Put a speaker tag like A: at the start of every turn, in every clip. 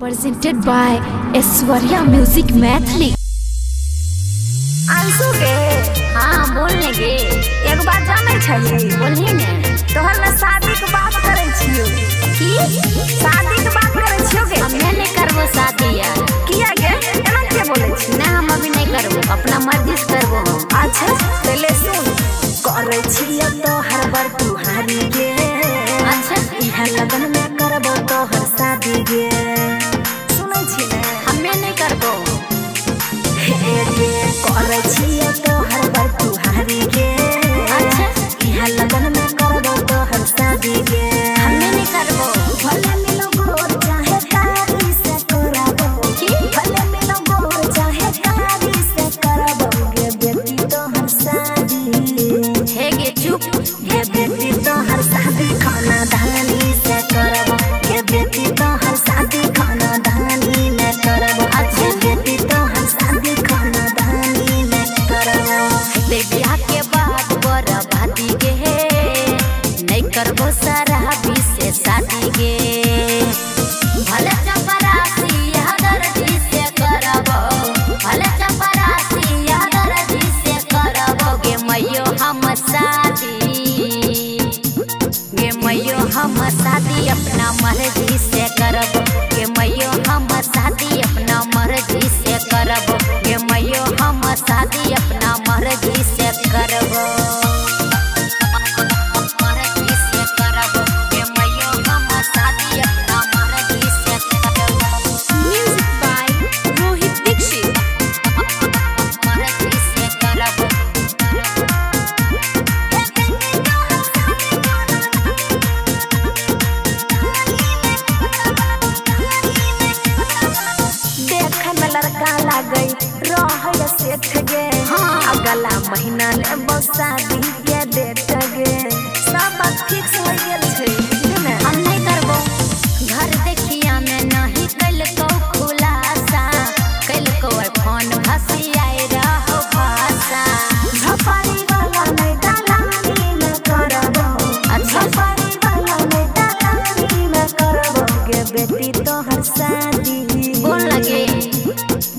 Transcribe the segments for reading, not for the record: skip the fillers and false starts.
A: Presented by Aishwarya music Maithili.
B: Anshu के हाँ बोलने गे एक बात जाने चाहिए बोलही ने तोहर में शादी के बात करे छियो की शादी के बात करे छियो के हम नहीं करबो शादी यार किया गे एना के बोले छी ना हम अभी नहीं करबो अपना मर्जी से करबो। अच्छा पहले सुन करे छियो तो हर बार तुहारी गे। अच्छा इहा लगन में करबो तो हर शादी गे सुनै छी ने हमें नहीं करबो करे छियो तो हर बार तुहारी गे। अच्छा इहा लगन में करबो तो हर शादी गे हमें नहीं करबो भले मिलो गोर चाहे कारी से करबो की भले मिलो गोर चाहे कारी से करबो गे बेटी तो हर शादी हे गे चुप गे बेटी तो हर शादी खाना धानी से करबो गे बेटी तो हर शादी खाना धानी में करबो। अच्छा बेटी तो हर शादी खाना धानी में करबो बियाह के बाद बरबादी गे नहीं करबो शराबी से शादी गे भले चपरासी दर्जी से करबो भले चपरासी दर्जी से करबो गे मैयो हम शादी गे मैयो हम शादी अपना मर्जी से करबो गे मैयो हम शादी अपना मर्जी से करबो गे मैयो हम शादी अपना मर्जी से करबो मर्जी से करबो गे मैयो हम शादी अपना मर्जी से करबो।
A: Music by Rohit Dikshit.
B: मर्जी से करबो देखे में लड़का लागई रह सेठ गे अगला महीना ले शादी के डेट गे सब बात फिक्स हो गेल छै हम नहीं करबो घर देखिया में नहीं कलको खुलासा कलको फोन भसियाई रहो भाषा झपारी वाला नहीं दलाली में करबो। अच्छा झपारी वाला नहीं दलाली में करबो गे बेटी तो हर शादी बोल लगे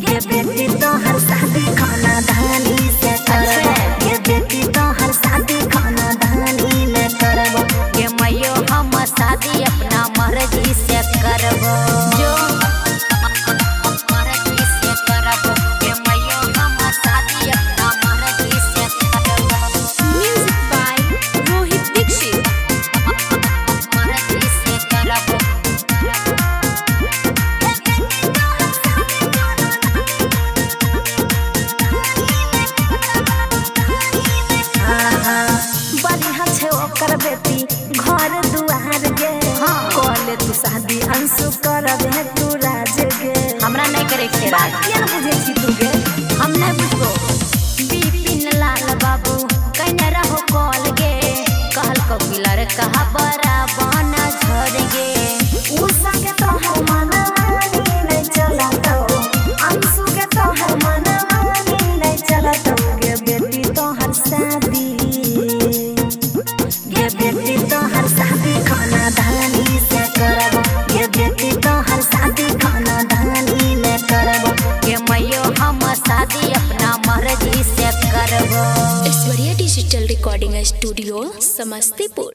B: गे बेटी तो हर शादी खाना धानी से करबो गे बेटी तो हर शादी खाना धानी में करबो गे मैयो हम शादी अपना मर्जी से करबो जो मर्जी से करबो गे मैयो हम शादी अपना मर्जी से करबो।
A: Music by Rohit Dikshit.
B: मर्जी से करबो बढ़िया छे ओकर बेटी घर दुआर गे कहले तू शादी अंशु करबे तू राज गे हमरा नहीं करे के बात के न बुझे छी तू गे हम नहीं बुझबो। बिपिन लाल बाबू कहने रहो कॉल गे कहल को किलर कहा बड़ा बना झड़ गे उ संगे तो हम मनवानी नहीं चला तो अंशु के तो हम मनवानी नहीं चला तो गे बेटी तो हर शादी गे बेटी तो हर शादी खाना धानी से करबो गे बेटी तो हर शादी खाना धानी में करबो गे मैयो हम शादी अपना मर्जी से करबो।
A: Aishwarya digital recording studio Samastipur.